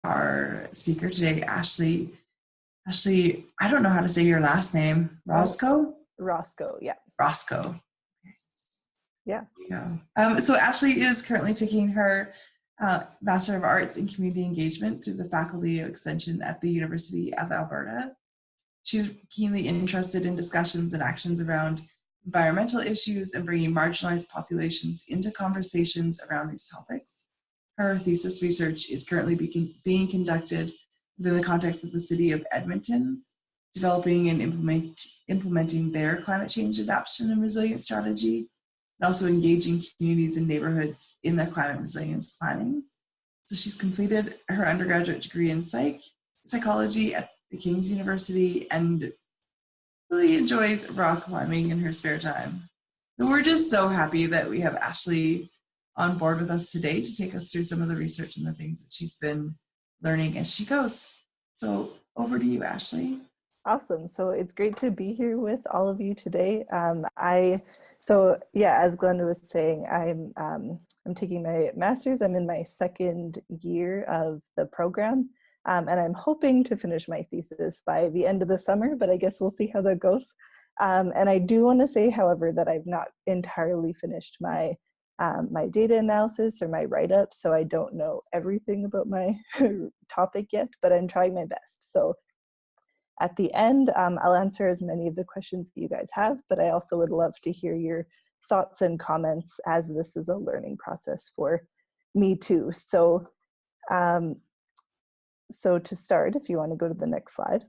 our speaker today, Ashley. Ashley, I don't know how to say your last name. Roscoe? Roscoe, yeah. Roscoe. Yeah. So Ashley is currently taking her Master of Arts in Community Engagement through the Faculty of Extension at the University of Alberta. She's keenly interested in discussions and actions around environmental issues and bringing marginalized populations into conversations around these topics. Her thesis research is currently being conducted within the context of the city of Edmonton, developing and implementing their climate change adaptation and resilience strategy, and also engaging communities and neighborhoods in their climate resilience planning. So she's completed her undergraduate degree in psychology at the King's University and really enjoys rock climbing in her spare time. So we're just so happy that we have Ashley on board with us today to take us through some of the research and the things that she's been learning as she goes. So over to you, Ashley. Awesome. So it's great to be here with all of you today. As Glenda was saying, I'm taking my master's. I'm in my second year of the program, and I'm hoping to finish my thesis by the end of the summer, but I guess we'll see how that goes. And I do want to say, however, that I've not entirely finished my data analysis or my write-up, so I don't know everything about my topic yet, but I'm trying my best. So at the end, I'll answer as many of the questions that you guys have, but I also would love to hear your thoughts and comments, as this is a learning process for me too. So, to start, if you want to go to the next slide.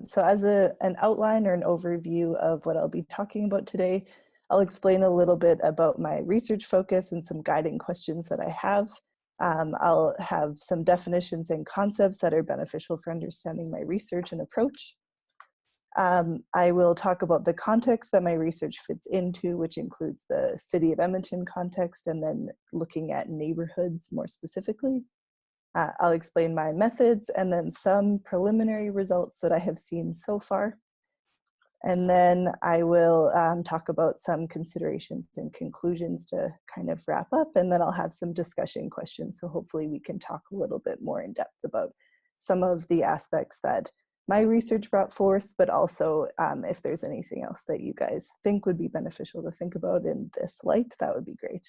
So as an outline or an overview of what I'll be talking about today, I'll explain a little bit about my research focus and some guiding questions that I have. I'll have some definitions and concepts that are beneficial for understanding my research and approach. I will talk about the context that my research fits into, which includes the City of Edmonton context, and then looking at neighborhoods more specifically. I'll explain my methods and then some preliminary results that I have seen so far. And then I will talk about some considerations and conclusions to kind of wrap up, and then I'll have some discussion questions. So hopefully we can talk a little bit more in depth about some of the aspects that my research brought forth, but also if there's anything else that you guys think would be beneficial to think about in this light, that would be great.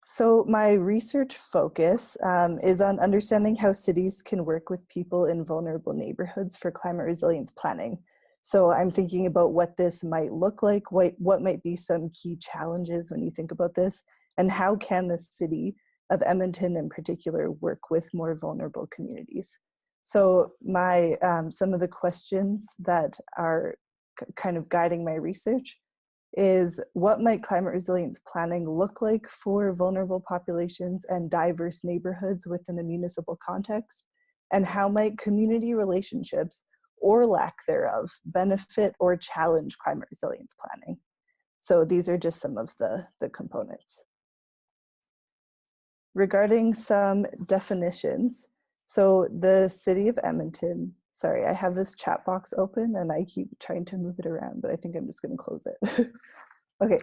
So my research focus is on understanding how cities can work with people in vulnerable neighborhoods for climate resilience planning. So I'm thinking about what this might look like, what might be some key challenges when you think about this, and how can the city of Edmonton in particular work with more vulnerable communities. So my some of the questions that are kind of guiding my research is, what might climate resilience planning look like for vulnerable populations and diverse neighborhoods within a municipal context? And how might community relationships, or lack thereof, benefit or challenge climate resilience planning? So these are just some of the components. Regarding some definitions, so the City of Edmonton, sorry, I have this chat box open and I keep trying to move it around, but I think I'm just going to close it. Okay,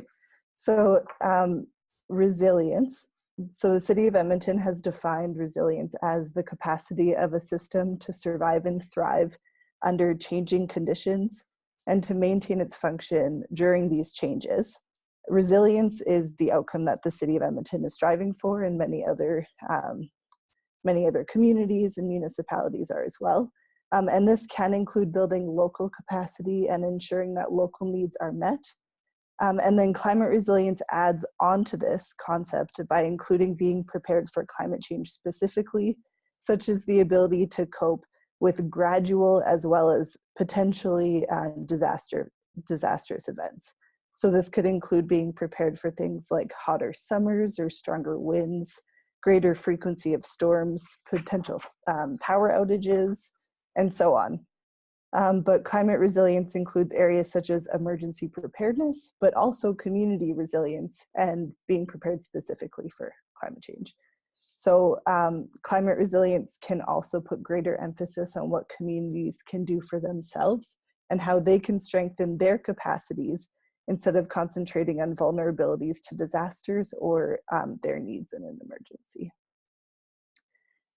so resilience. So the City of Edmonton has defined resilience as the capacity of a system to survive and thrive under changing conditions and to maintain its function during these changes. Resilience is the outcome that the City of Edmonton is striving for, and many other communities and municipalities are as well. And this can include building local capacity and ensuring that local needs are met. And then climate resilience adds on to this concept by including being prepared for climate change specifically, such as the ability to cope with gradual as well as potentially disastrous events. So this could include being prepared for things like hotter summers or stronger winds, greater frequency of storms, potential power outages, and so on. But climate resilience includes areas such as emergency preparedness, but also community resilience and being prepared specifically for climate change. So climate resilience can also put greater emphasis on what communities can do for themselves and how they can strengthen their capacities instead of concentrating on vulnerabilities to disasters or their needs in an emergency.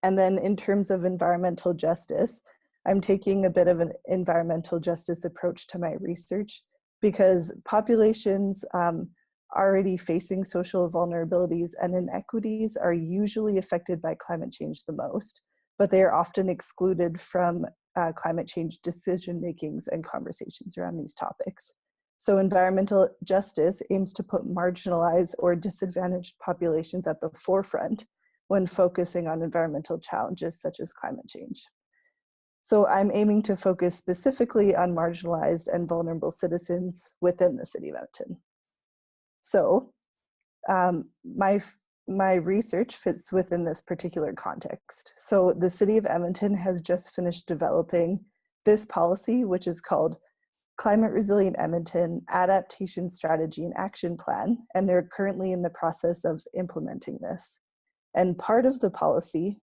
And then in terms of environmental justice, I'm taking a bit of an environmental justice approach to my research because populations already facing social vulnerabilities and inequities are usually affected by climate change the most, but they are often excluded from climate change decision makings and conversations around these topics. So environmental justice aims to put marginalized or disadvantaged populations at the forefront when focusing on environmental challenges such as climate change. So I'm aiming to focus specifically on marginalized and vulnerable citizens within the city of Edmonton. So my research fits within this particular context. So the city of Edmonton has just finished developing this policy, which is called Climate Resilient Edmonton Adaptation Strategy and Action Plan, and they're currently in the process of implementing this. And part of the policy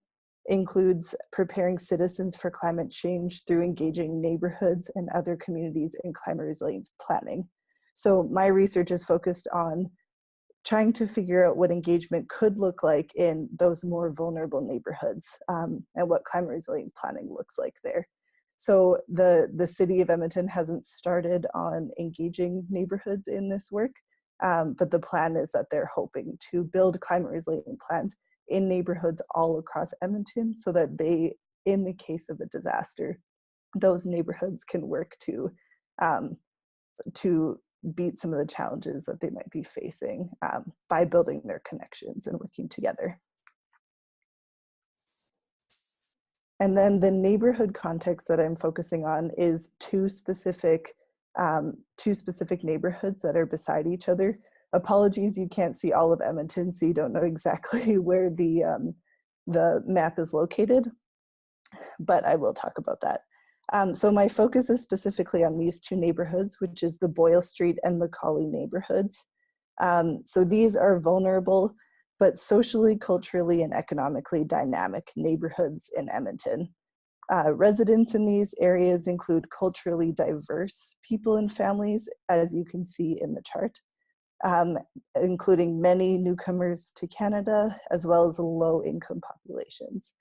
includes preparing citizens for climate change through engaging neighborhoods and other communities in climate resilience planning. So my research is focused on trying to figure out what engagement could look like in those more vulnerable neighborhoods and what climate resilience planning looks like there. So the city of Edmonton hasn't started on engaging neighborhoods in this work, but the plan is that they're hoping to build climate resilient plans in neighborhoods all across Edmonton so that they, in the case of a disaster, those neighborhoods can work to beat some of the challenges that they might be facing by building their connections and working together. And then the neighborhood context that I'm focusing on is two specific neighborhoods that are beside each other. Apologies, you can't see all of Edmonton, so you don't know exactly where the map is located, but I will talk about that. So my focus is specifically on these two neighborhoods, which is the Boyle Street and Macaulay neighborhoods. So these are vulnerable, but socially, culturally, and economically dynamic neighborhoods in Edmonton. Residents in these areas include culturally diverse people and families, as you can see in the chart, including many newcomers to Canada, as well as low-income populations.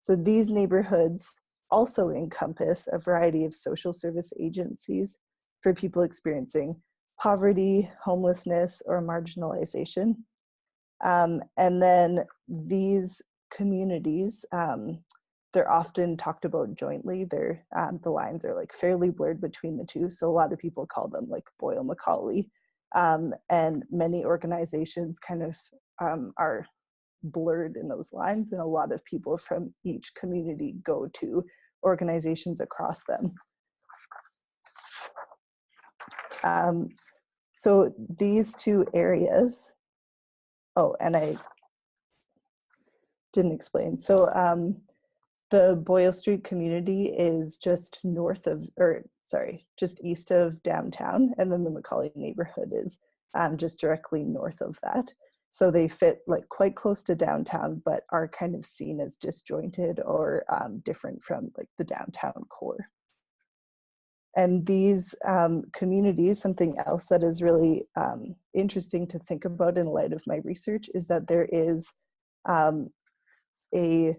So these neighborhoods also encompass a variety of social service agencies for people experiencing poverty, homelessness, or marginalization. And then these communities, they're often talked about jointly. The lines are like fairly blurred between the two, so a lot of people call them like Boyle Macaulay. And many organizations kind of are blurred in those lines, and a lot of people from each community go to organizations across them. So these two areas, oh, and I didn't explain. So the Boyle Street community is just north of, just east of downtown, and then the Macaulay neighborhood is just directly north of that. So they fit like quite close to downtown, but are kind of seen as disjointed or different from like the downtown core. And these communities, something else that is really interesting to think about in light of my research is that there is a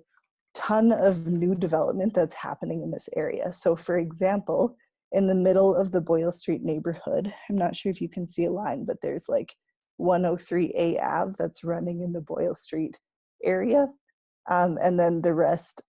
ton of new development that's happening in this area. So for example, in the middle of the Boyle Street neighborhood, I'm not sure if you can see a line, but there's like 103A Ave that's running in the Boyle Street area. And then the rest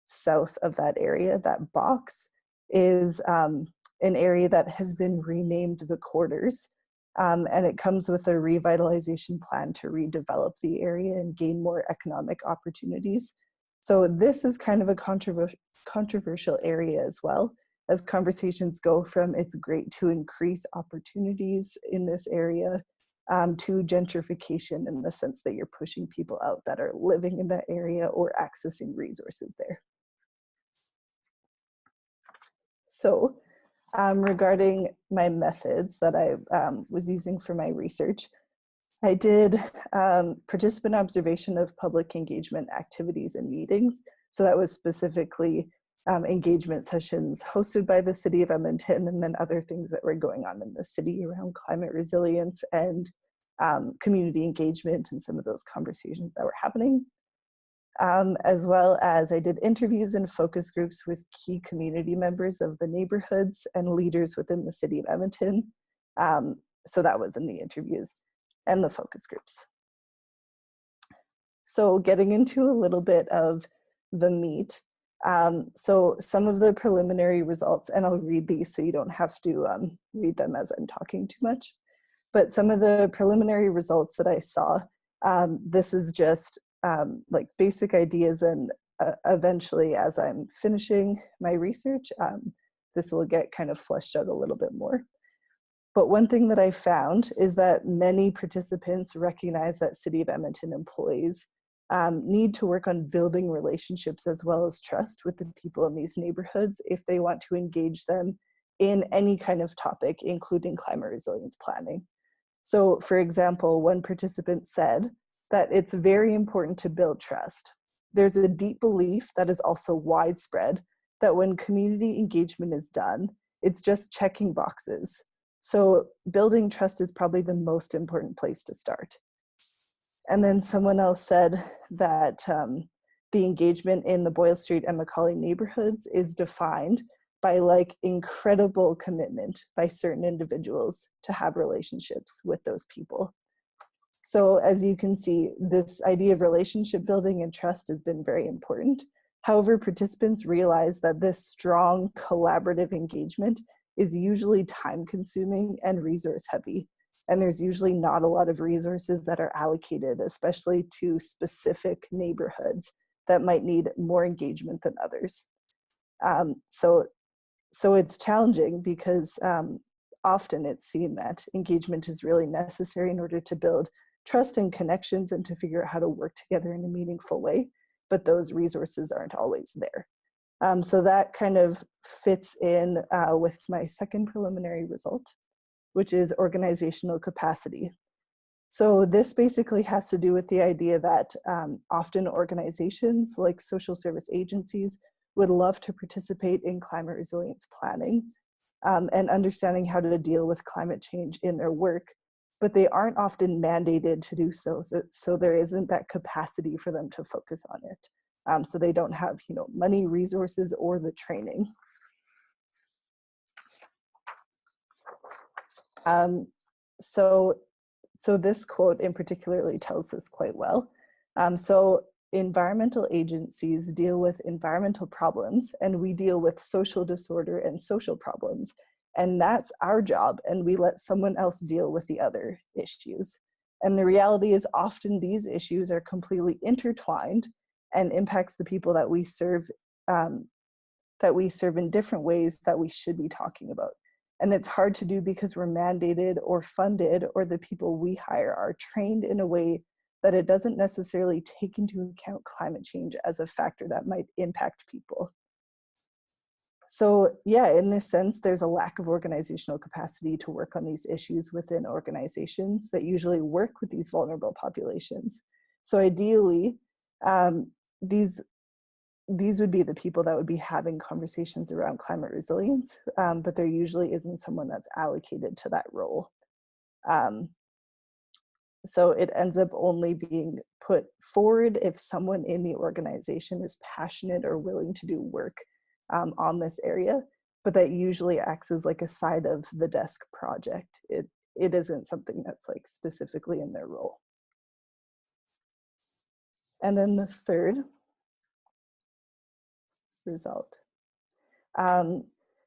south of that area, that box, is an area that has been renamed the Quarters. And it comes with a revitalization plan to redevelop the area and gain more economic opportunities. So this is kind of a controversial area as well, as conversations go from it's great to increase opportunities in this area to gentrification, in the sense that you're pushing people out that are living in that area or accessing resources there. So regarding my methods that I was using for my research, I did participant observation of public engagement activities and meetings. So that was specifically engagement sessions hosted by the City of Edmonton, and then other things that were going on in the city around climate resilience and community engagement and some of those conversations that were happening. As well as I did interviews and focus groups with key community members of the neighborhoods and leaders within the City of Edmonton. So that was in the interviews and the focus groups. So getting into a little bit of the meat. So some of the preliminary results, and I'll read these so you don't have to read them as I'm talking too much, but some of the preliminary results that I saw, this is just like basic ideas, and eventually as I'm finishing my research, this will get kind of fleshed out a little bit more. But one thing that I found is that many participants recognize that City of Edmonton employees need to work on building relationships as well as trust with the people in these neighborhoods if they want to engage them in any kind of topic, including climate resilience planning. So for example, one participant said that it's very important to build trust. There's a deep belief that is also widespread that when community engagement is done, it's just checking boxes. So building trust is probably the most important place to start. And then someone else said that the engagement in the Boyle Street and Macaulay neighborhoods is defined by like incredible commitment by certain individuals to have relationships with those people. So as you can see, this idea of relationship building and trust has been very important. However, participants realize that this strong collaborative engagement is usually time consuming and resource heavy. And there's usually not a lot of resources that are allocated, especially to specific neighborhoods that might need more engagement than others. So it's challenging because often it's seen that engagement is really necessary in order to build trust and connections and to figure out how to work together in a meaningful way, but those resources aren't always there. So that kind of fits in with my second preliminary result, which is organizational capacity. So this basically has to do with the idea that often organizations like social service agencies would love to participate in climate resilience planning and understanding how to deal with climate change in their work, but they aren't often mandated to do so. So there isn't that capacity for them to focus on it. So they don't have, money, resources, or the training. So this quote in particularly tells this quite well. So environmental agencies deal with environmental problems, and we deal with social disorder and social problems. And that's our job, and we let someone else deal with the other issues. And the reality is often these issues are completely intertwined and impacts the people that we serve in different ways that we should be talking about. And it's hard to do because we're mandated or funded, or the people we hire are trained in a way that it doesn't necessarily take into account climate change as a factor that might impact people. So yeah, in this sense, there's a lack of organizational capacity to work on these issues within organizations that usually work with these vulnerable populations. So ideally, these would be the people that would be having conversations around climate resilience, but there usually isn't someone that's allocated to that role. So it ends up only being put forward if someone in the organization is passionate or willing to do work on this area, but that usually acts as like a side of the desk project. It isn't something that's like specifically in their role. And then the third result.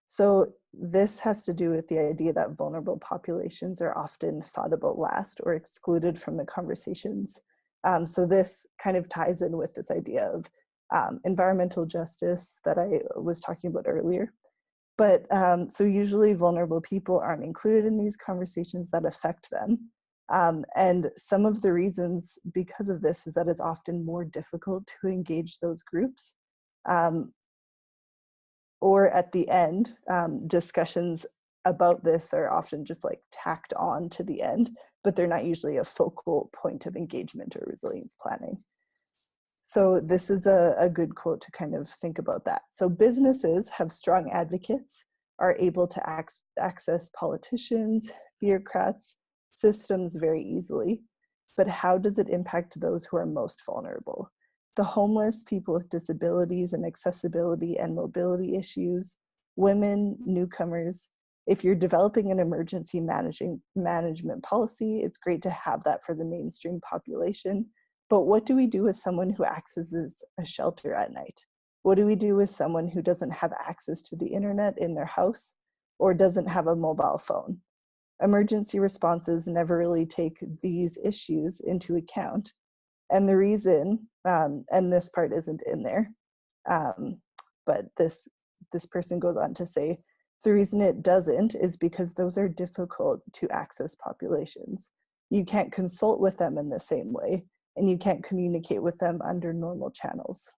So this has to do with the idea that vulnerable populations are often thought about last or excluded from the conversations. So this kind of ties in with this idea of environmental justice that I was talking about earlier. But so usually vulnerable people aren't included in these conversations that affect them. And some of the reasons because of this is that it's often more difficult to engage those groups. Or at the end, discussions about this are often just like tacked on to the end, but they're not usually a focal point of engagement or resilience planning. So this is a good quote to kind of think about that. So businesses have strong advocates, are able to access politicians, bureaucrats, systems very easily. But how does it impact those who are most vulnerable? The homeless, people with disabilities and accessibility and mobility issues, women, newcomers. If you're developing an emergency management policy, it's great to have that for the mainstream population. But what do we do with someone who accesses a shelter at night? What do we do with someone who doesn't have access to the internet in their house or doesn't have a mobile phone? Emergency responses never really take these issues into account. And the reason, and this part isn't in there, but this person goes on to say, the reason it doesn't is because those are difficult to access populations. You can't consult with them in the same way, and you can't communicate with them under normal channels.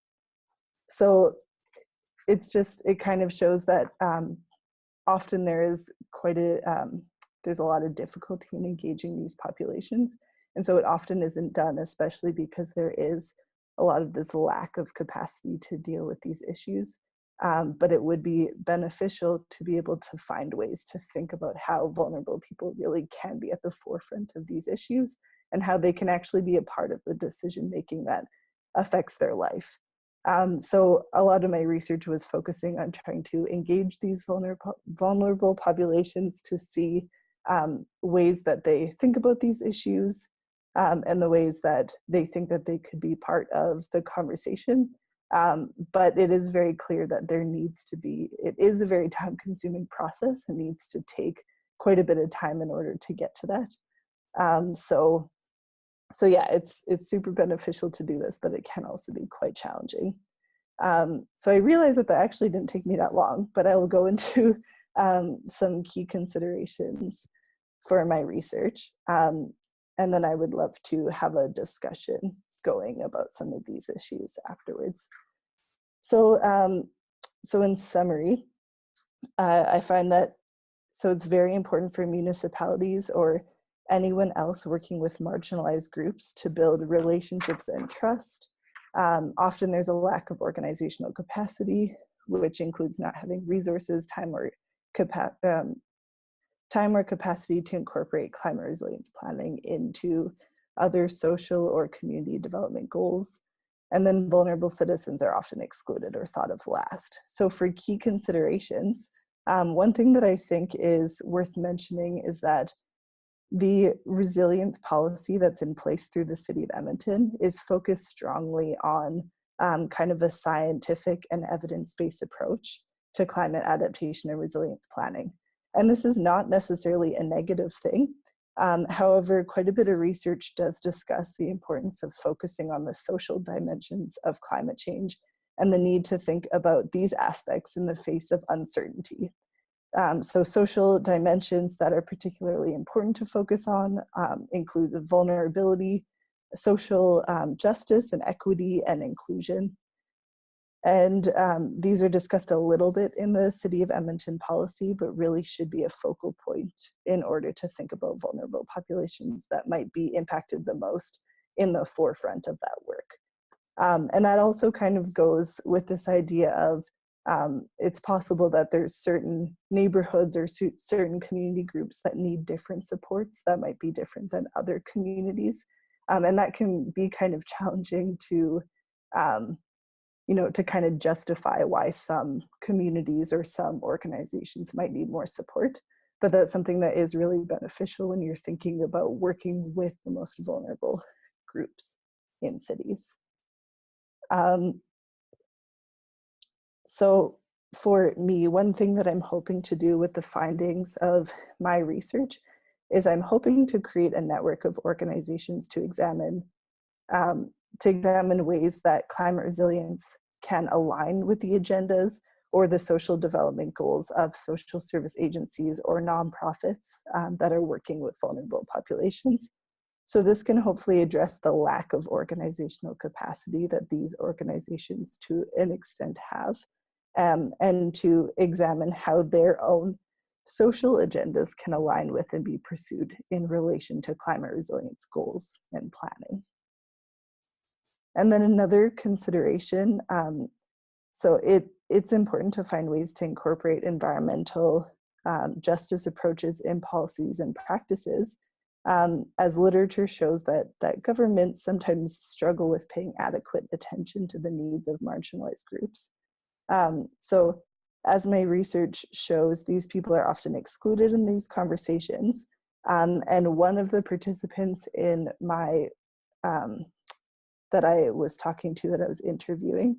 So it kind of shows that often there's a lot of difficulty in engaging these populations. And so it often isn't done, especially because there is a lot of this lack of capacity to deal with these issues. But it would be beneficial to be able to find ways to think about how vulnerable people really can be at the forefront of these issues and how they can actually be a part of the decision making that affects their life. So a lot of my research was focusing on trying to engage these vulnerable populations to see ways that they think about these issues and the ways that they think that they could be part of the conversation. But it is very clear that it is a very time-consuming process and needs to take quite a bit of time in order to get to that. So yeah, it's super beneficial to do this, but it can also be quite challenging. So I realized that actually didn't take me that long, but I will go into some key considerations for my research. And then I would love to have a discussion going about some of these issues afterwards. So, so in summary, I find that it's very important for municipalities or anyone else working with marginalized groups to build relationships and trust. Often there's a lack of organizational capacity, which includes not having resources, time or capacity to incorporate climate resilience planning into other social or community development goals. And then vulnerable citizens are often excluded or thought of last. So for key considerations, one thing that I think is worth mentioning is that the resilience policy that's in place through the City of Edmonton is focused strongly on kind of a scientific and evidence-based approach to climate adaptation and resilience planning. And this is not necessarily a negative thing. However, quite a bit of research does discuss the importance of focusing on the social dimensions of climate change and the need to think about these aspects in the face of uncertainty. So social dimensions that are particularly important to focus on include the vulnerability, social justice and equity and inclusion. And these are discussed a little bit in the City of Edmonton policy, but really should be a focal point in order to think about vulnerable populations that might be impacted the most in the forefront of that work. And that also kind of goes with this idea of it's possible that there's certain neighborhoods or certain community groups that need different supports that might be different than other communities. And that can be kind of challenging to to kind of justify why some communities or some organizations might need more support. But that's something that is really beneficial when you're thinking about working with the most vulnerable groups in cities. So for me, one thing that I'm hoping to do with the findings of my research is I'm hoping to create a network of organizations to examine ways that climate resilience can align with the agendas or the social development goals of social service agencies or nonprofits that are working with vulnerable populations. So this can hopefully address the lack of organizational capacity that these organizations to an extent have, and to examine how their own social agendas can align with and be pursued in relation to climate resilience goals and planning. And then another consideration, so it's important to find ways to incorporate environmental justice approaches in policies and practices, as literature shows that governments sometimes struggle with paying adequate attention to the needs of marginalized groups. So as my research shows, these people are often excluded in these conversations. And one of the participants in my, that I was talking to, that I was interviewing,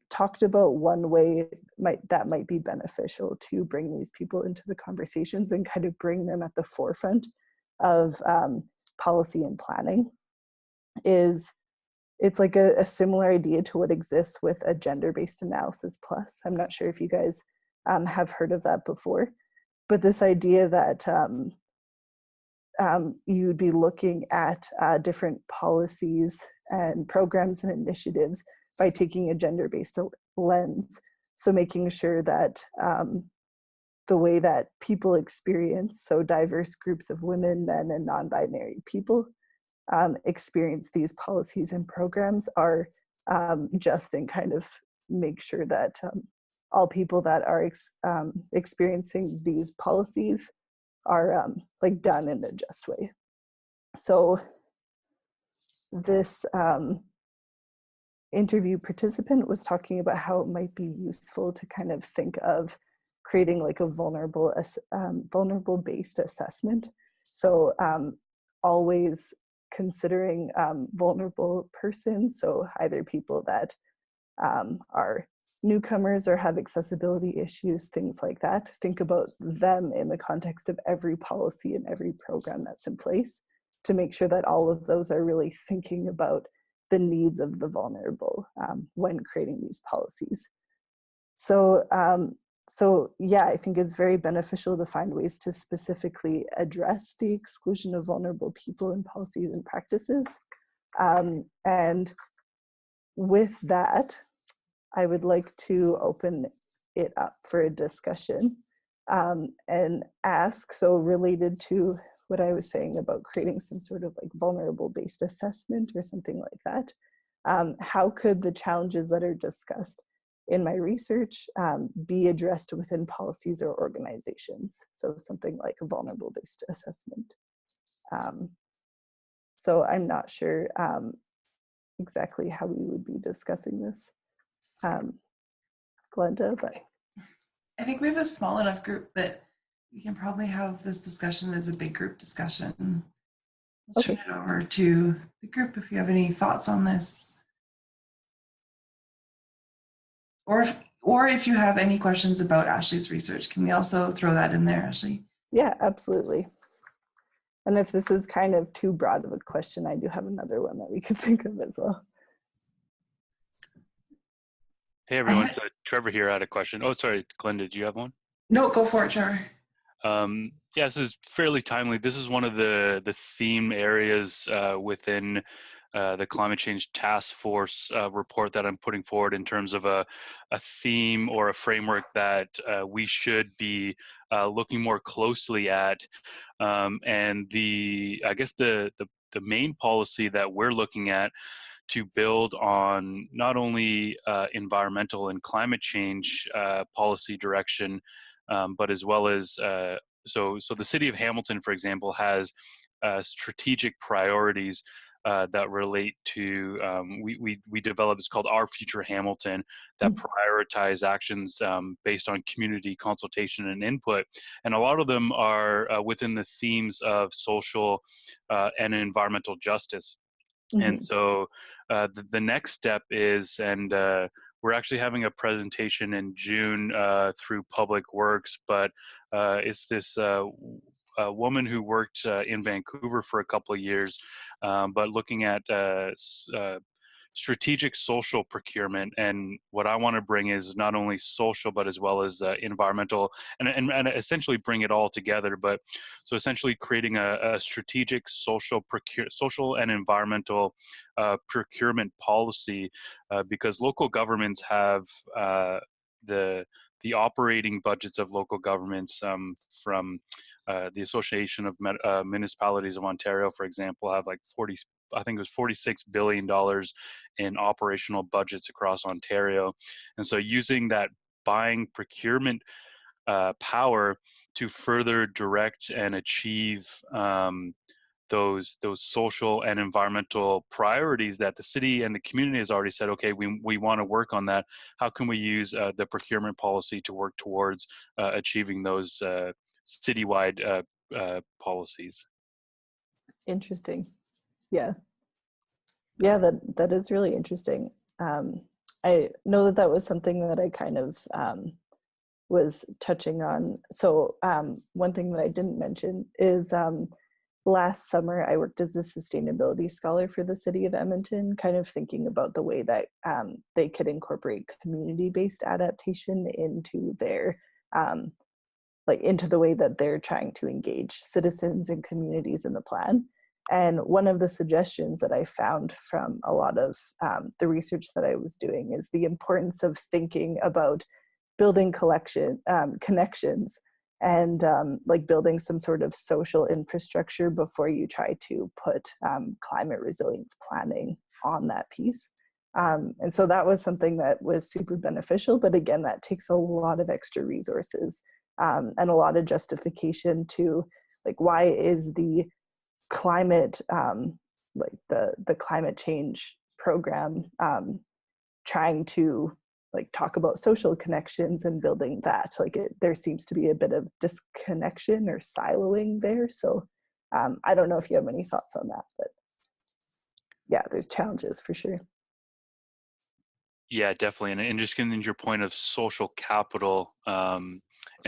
talked about one way that might be beneficial to bring these people into the conversations and kind of bring them at the forefront of policy and planning. It's like a similar idea to what exists with a gender-based analysis plus. I'm not sure if you guys have heard of that before, but this idea that you'd be looking at different policies and programs and initiatives by taking a gender-based lens. So making sure that the way that people experience, so diverse groups of women, men, and non-binary people experience these policies and programs are just, and kind of make sure that all people that are experiencing these policies are like done in a just way. So this interview participant was talking about how it might be useful to kind of think of creating like a vulnerable based assessment. So always considering vulnerable persons, so either people that are newcomers or have accessibility issues, things like that. Think about them in the context of every policy and every program that's in place to make sure that all of those are really thinking about the needs of the vulnerable when creating these policies. So yeah, I think it's very beneficial to find ways to specifically address the exclusion of vulnerable people in policies and practices. And with that, I would like to open it up for a discussion and ask, so related to what I was saying about creating some sort of like vulnerable based assessment or something like that, how could the challenges that are discussed in my research be addressed within policies or organizations? So something like a vulnerable based assessment. So I'm not sure exactly how we would be discussing this, Glenda, but. I think we have a small enough group that we can probably have this discussion as a big group discussion. We'll Okay. turn it over to the group if you have any thoughts on this. Or if you have any questions about Ashley's research, can we also throw that in there, Ashley? Yeah, absolutely. And if this is kind of too broad of a question, I do have another one that we could think of as well. Hey everyone, so Trevor here. I had a question. Oh, sorry, Glenda, did you have one? No, go for it, Trevor. Yeah, this is fairly timely. This is one of the theme areas within the Climate Change Task Force report that I'm putting forward in terms of a theme or a framework that we should be looking more closely at. And I guess the main policy that we're looking at to build on not only environmental and climate change policy direction, but as well as so the city of Hamilton, for example, has strategic priorities that relate to we developed, it's called Our Future Hamilton, that prioritize actions based on community consultation and input, and a lot of them are within the themes of social and environmental justice. And so the next step is, and we're actually having a presentation in June through Public Works, but it's this a woman who worked in Vancouver for a couple of years, but looking at strategic social procurement. And what I want to bring is not only social, but as well as environmental, and essentially bring it all together. But so essentially creating a strategic social and environmental procurement policy, because local governments have the operating budgets of local governments from the Association of Municipalities of Ontario, for example, have like I think it was $46 billion in operational budgets across Ontario. And so using that buying procurement power to further direct and achieve those social and environmental priorities that the city and the community has already said, okay, we want to work on that. How can we use the procurement policy to work towards achieving those citywide policies? Interesting. Yeah. Yeah, that is really interesting. I know that was something that I kind of was touching on. So one thing that I didn't mention is last summer I worked as a sustainability scholar for the city of Edmonton, kind of thinking about the way that they could incorporate community-based adaptation into their into the way that they're trying to engage citizens and communities in the plan. And one of the suggestions that I found from a lot of the research that I was doing is the importance of thinking about building connections and like building some sort of social infrastructure before you try to put climate resilience planning on that piece. And so that was something that was super beneficial, but again, that takes a lot of extra resources and a lot of justification to like, why is the climate, like the climate change program trying to like talk about social connections and building that, like there seems to be a bit of disconnection or siloing there. So I don't know if you have any thoughts on that, but yeah, there's challenges for sure. Yeah, definitely. And just getting into your point of social capital, and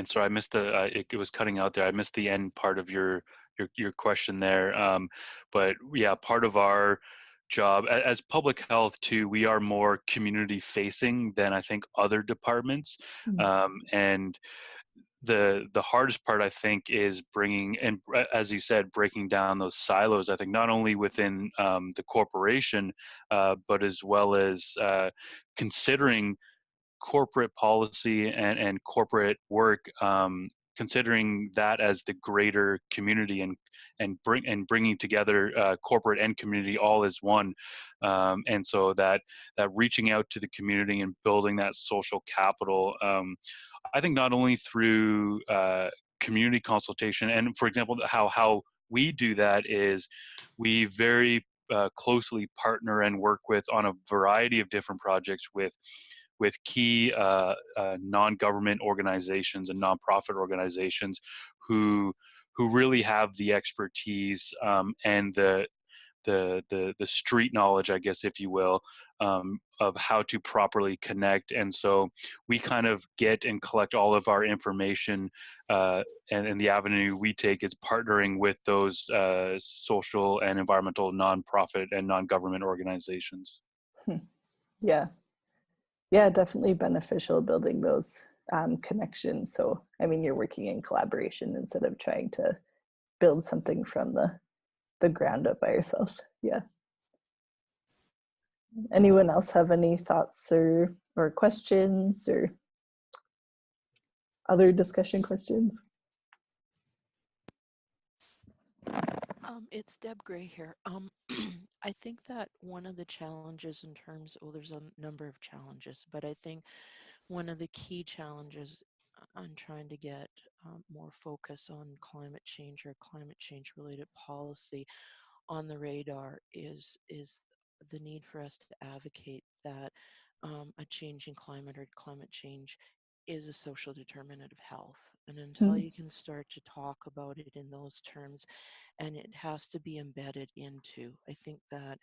so I missed it was cutting out there. I missed the end part of your question there. But yeah, part of our job as public health too, we are more community facing than I think other departments. And the hardest part I think is bringing, and as you said, breaking down those silos. I think not only within the corporation, but as well as considering corporate policy and corporate work, considering that as the greater community and bringing together corporate and community all as one, and so that reaching out to the community and building that social capital. I think not only through community consultation, and for example, how we do that is we very closely partner and work with on a variety of different projects with key non-government organizations and nonprofit organizations who really have the expertise and the street knowledge, I guess, if you will, of how to properly connect. And so we kind of get and collect all of our information, and the avenue we take is partnering with those social and environmental nonprofit and non-government organizations. Yeah. Yeah, definitely beneficial building those connections. So, I mean, you're working in collaboration instead of trying to build something from the ground up by yourself. Yeah. Anyone else have any thoughts or questions or other discussion questions? It's Deb Gray here. I think that one of the challenges in terms, well, there's a number of challenges, but I think one of the key challenges on trying to get more focus on climate change or climate change related policy on the radar is the need for us to advocate that a changing climate or climate change is a social determinant of health. And until you can start to talk about it in those terms, and it has to be embedded into, I think that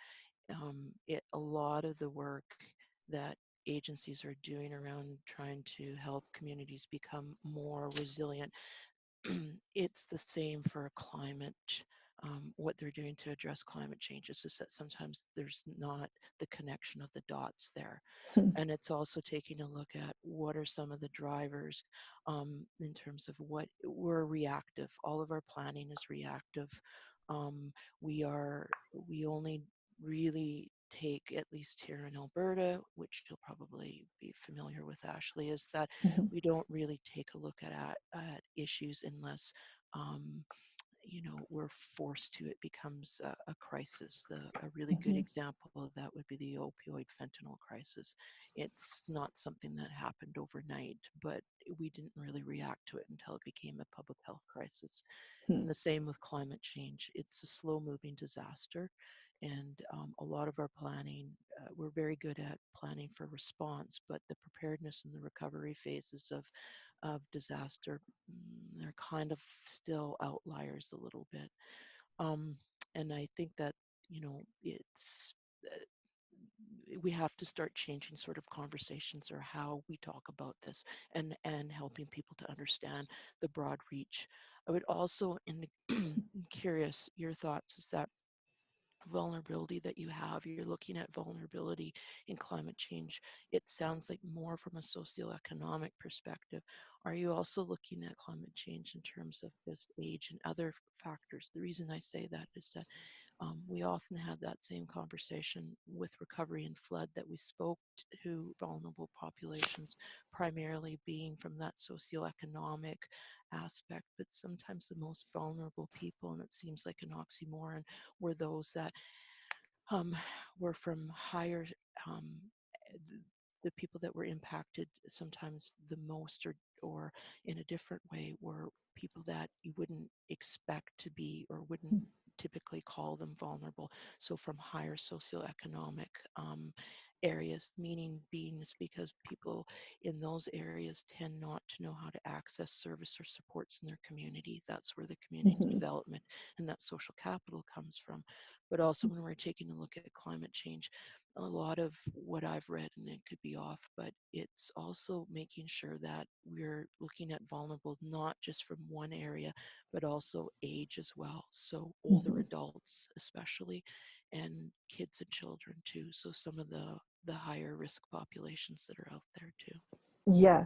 a lot of the work that agencies are doing around trying to help communities become more resilient, it's the same for climate. What they're doing to address climate change is just that sometimes there's not the connection of the dots there. And it's also taking a look at what are some of the drivers in terms of what we're reactive. All of our planning is reactive. We only really take, at least here in Alberta, which you'll probably be familiar with, Ashley, is that we don't really take a look at issues unless we're forced to, it becomes a crisis. A really good example of that would be the opioid fentanyl crisis. It's not something that happened overnight, but we didn't really react to it until it became a public health crisis. And the same with climate change. It's a slow moving disaster. And a lot of our planning, we're very good at planning for response, but the preparedness and the recovery phases of disaster, they're kind of still outliers a little bit. And I think that, it's, we have to start changing sort of conversations or how we talk about this, and helping people to understand the broad reach. I would also, curious your thoughts, is that vulnerability that you have, you're looking at vulnerability in climate change. It sounds like more from a socioeconomic perspective. Are you also looking at climate change in terms of just age and other factors? The reason I say that is that we often have that same conversation with recovery and flood, that we spoke to vulnerable populations, primarily being from that socioeconomic aspect, but sometimes the most vulnerable people, and it seems like an oxymoron, were those that um, were from higher, um, the people that were impacted sometimes the most, or in a different way, were people that you wouldn't expect to be, or wouldn't typically call them vulnerable. So from higher socioeconomic areas, meaning being is because people in those areas tend not to know how to access service or supports in their community. That's where the community development and that social capital comes from. But also when we're taking a look at climate change, a lot of what I've read, and it could be off, but it's also making sure that we're looking at vulnerable, not just from one area, but also age as well. So older adults especially, and kids and children too. So some of the higher risk populations that are out there too.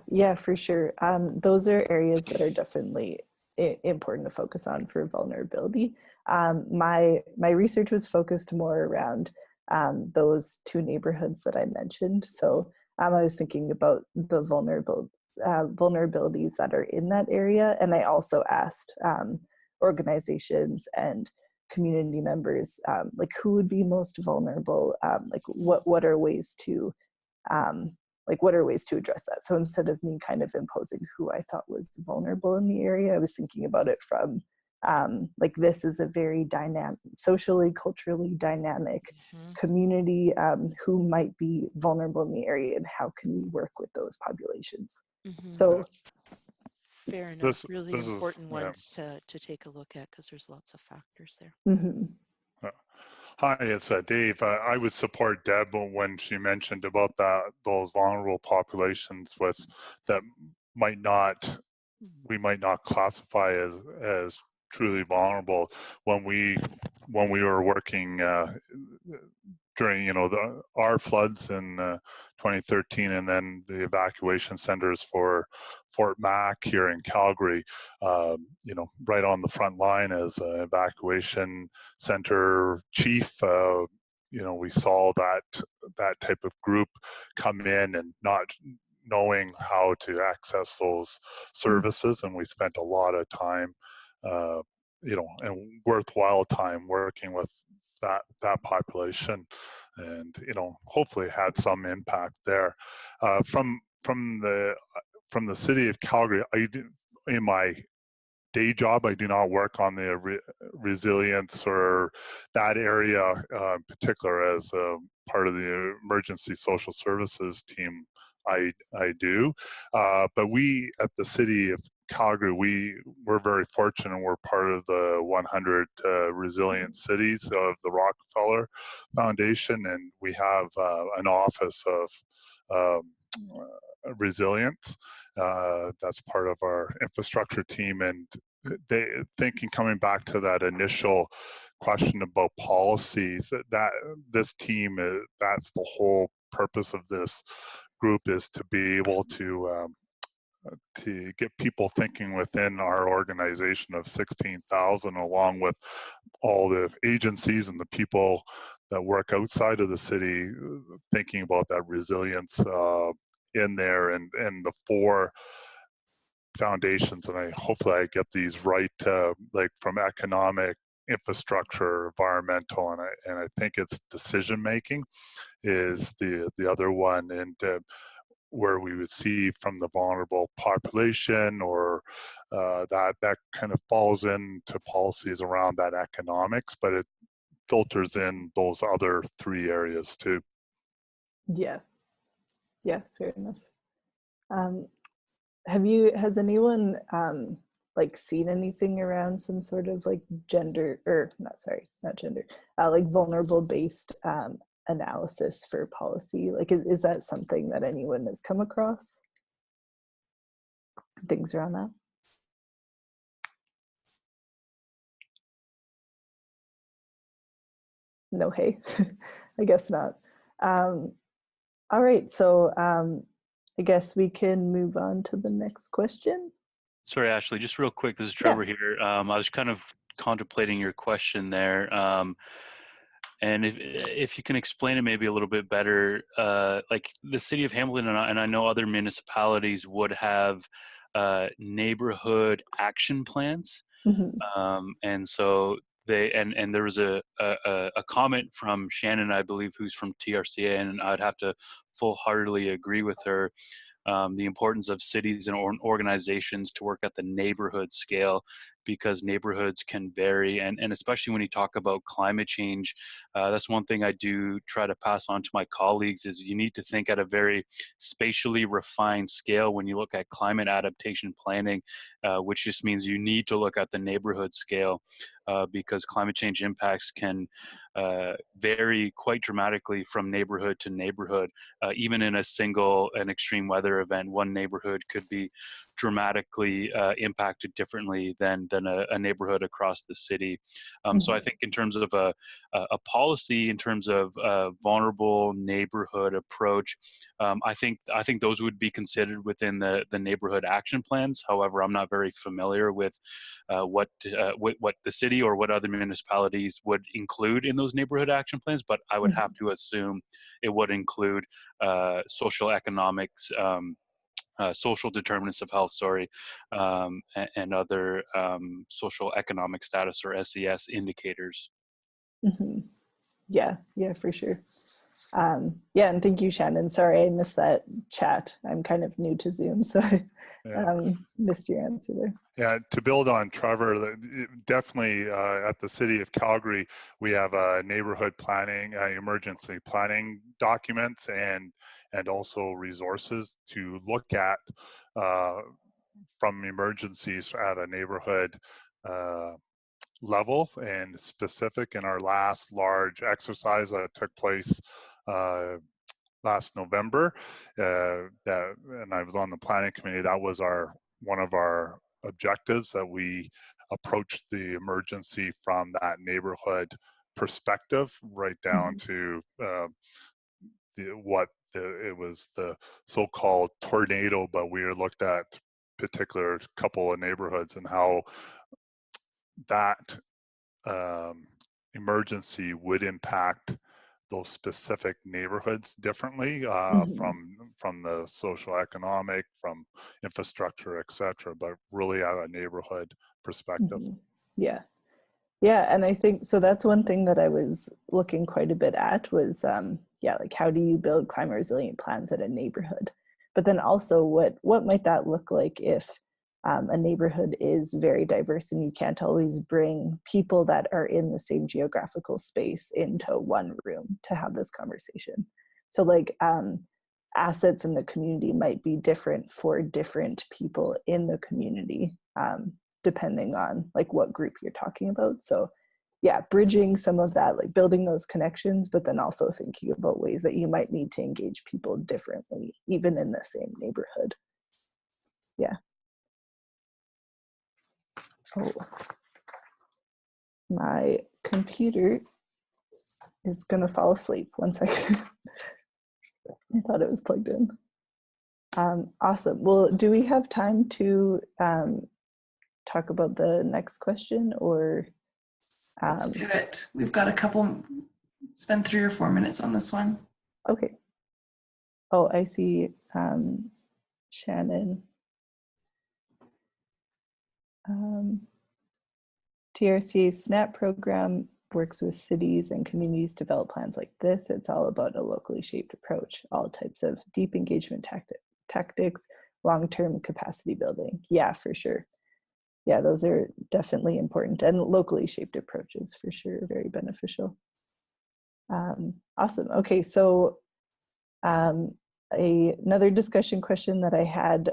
Yeah, for sure. Those are areas that are definitely important to focus on for vulnerability. My research was focused more around those two neighborhoods that I mentioned. So I was thinking about the vulnerabilities that are in that area, and I also asked organizations and community members like who would be most vulnerable, like what are ways to what are ways to address that. So instead of me kind of imposing who I thought was vulnerable in the area, I was thinking about it from like this is a very dynamic, socially, culturally dynamic community who might be vulnerable in the area, and how can we work with those populations. So fair enough. Really this important is, yeah. ones to take a look at, because there's lots of factors there. Hi, it's Dave. I would support Deb when she mentioned about those vulnerable populations with that we might not classify as truly vulnerable. When we were working during our floods in 2013, and then the evacuation centers for Fort Mac here in Calgary, right on the front line as an evacuation center chief, we saw that type of group come in and not knowing how to access those services, and we spent a lot of time, and worthwhile time working with that population, and hopefully had some impact there. From the city of Calgary, in my day job, I do not work on the resilience or that area in particular. As part of the emergency social services team, I do, but we at the city of Calgary, we're very fortunate. We're part of the 100 resilient cities of the Rockefeller Foundation, and we have an office of resilience. That's part of our infrastructure team. And coming back to that initial question about policies, that this team, that's the whole purpose of this group, is to be able to get people thinking within our organization of 16,000, along with all the agencies and the people that work outside of the city, thinking about that resilience in there, and the four foundations, and hopefully I get these right, like from economic, infrastructure, environmental, and I think it's decision making is the other one, and where we would see from the vulnerable population, or that kind of falls into policies around that economics, but it filters in those other three areas too. Yeah, fair enough. Has anyone like seen anything around some sort of like gender, or not gender, like vulnerable based analysis for policy? Like, is that something that anyone has come across? Things around that? No, hey, I guess not. All right, so I guess we can move on to the next question. Sorry, Ashley, just real quick, this is Trevor here. I was kind of contemplating your question there. And if you can explain it maybe a little bit better, like the city of Hamilton and I know other municipalities would have neighborhood action plans. And so and there was a comment from Shannon, I believe, who's from TRCA, and I'd have to full-heartedly agree with her. The importance of cities and organizations to work at the neighborhood scale, because neighborhoods can vary, and especially when you talk about climate change, that's one thing I do try to pass on to my colleagues, is you need to think at a very spatially refined scale when you look at climate adaptation planning, which just means you need to look at the neighborhood scale, because climate change impacts can vary quite dramatically from neighborhood to neighborhood. Even in a single and extreme weather event, one neighborhood could be dramatically impacted differently than a neighborhood across the city. So I think in terms of a policy, in terms of a vulnerable neighborhood approach, I think those would be considered within the neighborhood action plans. However, I'm not very familiar with what the city or what other municipalities would include in those neighborhood action plans, but I would have to assume it would include social economics, social determinants of health, and other social economic status, or SES indicators. Yeah, for sure. Yeah, and thank you, Shannon. Sorry, I missed that chat. I'm kind of new to Zoom, so I missed your answer there. Yeah, to build on Trevor, definitely at the City of Calgary, we have a neighborhood planning, emergency planning documents, and also resources to look at from emergencies at a neighborhood level and specific. In our last large exercise that took place last November, and I was on the planning committee, that was one of our objectives, that we approached the emergency from that neighborhood perspective, right down to it was the so-called tornado, but we looked at particular couple of neighborhoods and how that emergency would impact those specific neighborhoods differently, from the social economic, from infrastructure, etc., but really at a neighborhood perspective. Yeah, and I think so. That's one thing that I was looking quite a bit at was like, how do you build climate resilient plans at a neighborhood? But then also, what might that look like if a neighborhood is very diverse and you can't always bring people that are in the same geographical space into one room to have this conversation? So like assets in the community might be different for different people in the community, depending on like what group you're talking about. So yeah, bridging some of that, like building those connections, but then also thinking about ways that you might need to engage people differently, even in the same neighborhood. Yeah. Oh, my computer is gonna fall asleep. 1 second. I thought it was plugged in. Awesome. Well, do we have time to talk about the next question, or? Let's do it. We've got a couple, spend 3 or 4 minutes on this one. Okay. Oh, I see Shannon. TRCA SNAP program works with cities and communities to develop plans like this. It's all about a locally shaped approach, all types of deep engagement tactics, long-term capacity building. Yeah, for sure. Yeah, those are definitely important, and locally shaped approaches for sure, very beneficial. Awesome. Okay, so another discussion question that I had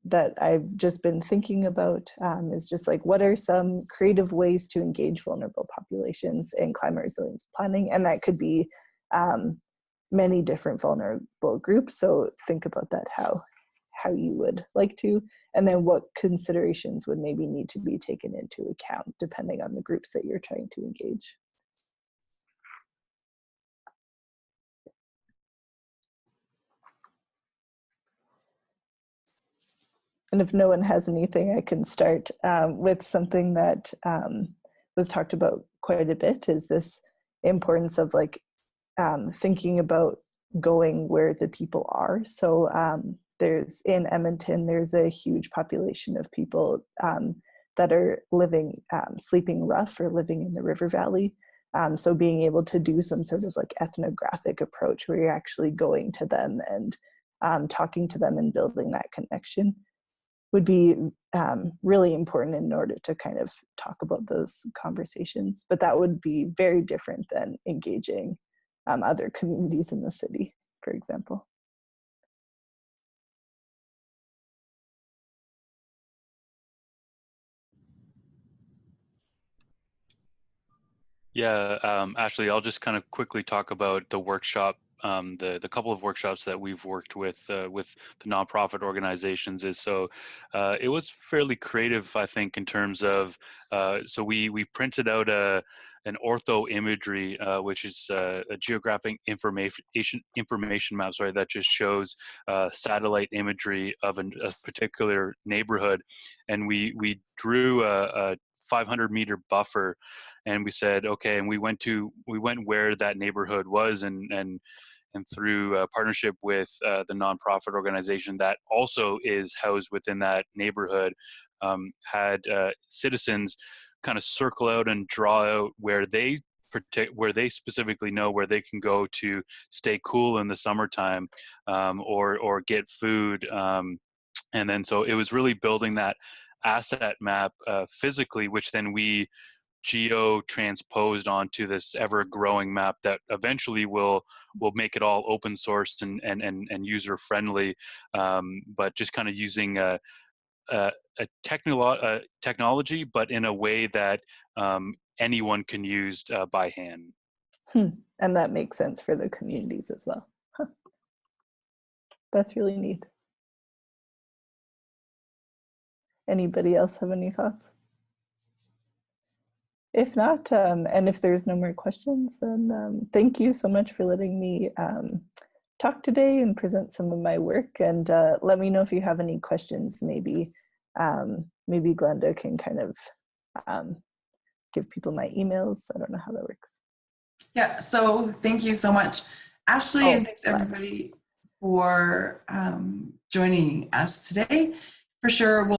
that I've just been thinking about is just like, what are some creative ways to engage vulnerable populations in climate resilience planning? And that could be many different vulnerable groups. So think about that, how you would like to, and then what considerations would maybe need to be taken into account depending on the groups that you're trying to engage. And if no one has anything, I can start with something that was talked about quite a bit, is this importance of like thinking about going where the people are. So there's in Edmonton, there's a huge population of people that are living, sleeping rough or living in the river valley. So being able to do some sort of like ethnographic approach where you're actually going to them and talking to them and building that connection would be really important in order to kind of talk about those conversations. But that would be very different than engaging other communities in the city, for example. Yeah, Ashley, I'll just kind of quickly talk about the workshop. The couple of workshops that we've worked with the nonprofit organizations is it was fairly creative, I think, in terms of so we printed out an ortho imagery, which is a geographic information map, sorry, that just shows satellite imagery of a particular neighborhood, and we drew a 500-meter buffer, and we said, okay, and we went where that neighborhood was, and through a partnership with the nonprofit organization that also is housed within that neighborhood, had citizens kind of circle out and draw out where they specifically know where they can go to stay cool in the summertime, or get food, and then so it was really building that asset map physically, which then we geo-transposed onto this ever-growing map that eventually will make it all open sourced and user-friendly, but just kind of using a technology, but in a way that anyone can use by hand. And that makes sense for the communities as well. Huh. That's really neat. Anybody else have any thoughts? If not, and if there's no more questions, then thank you so much for letting me talk today and present some of my work. And let me know if you have any questions. Maybe Glenda can kind of give people my emails. I don't know how that works. Yeah, so thank you so much, Ashley, and thanks everybody for joining us today. For sure, we'll